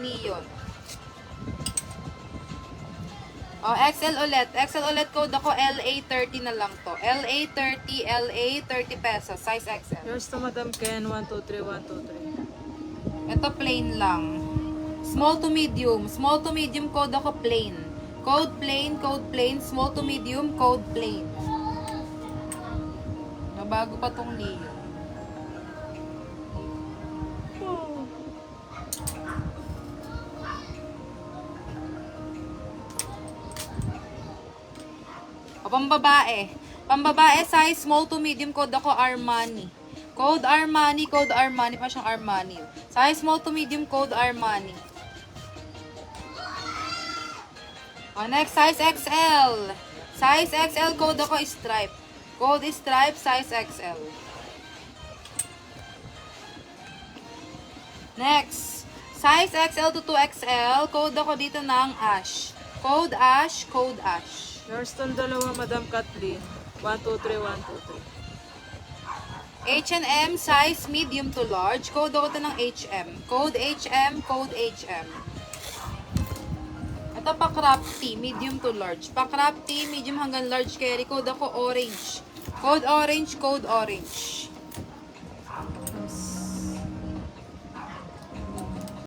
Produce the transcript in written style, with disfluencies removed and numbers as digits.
neon. Oh, XL ulit. XL ulit code ako, LA30 na lang to. LA30, LA30 pesos. Size XL. Yours to Madam Ken, 123, 123. Ito plain lang. Small to medium. Small to medium code ako plain. Code plain, code plain. Small to medium, code plain. Nabago pa tong neon. O, pambabae. Pambabae size small to medium code ako Armani. Code Armani, code Armani. Pa siyang Armani. Size small to medium code Armani. O, next size XL. Size XL code ako stripe. Code stripe size XL. Next. Size XL to 2XL. Code ako dito ng ash. Code ash, code ash. Yours to dalawa, Madam Kathleen, 123, 123. H&M size medium to large. Code ako ito ng HM. Code HM, code HM. Ito pa crop tee, medium to large. Pa crop tee, medium hanggang large carry. Code ako orange. Code orange, code orange.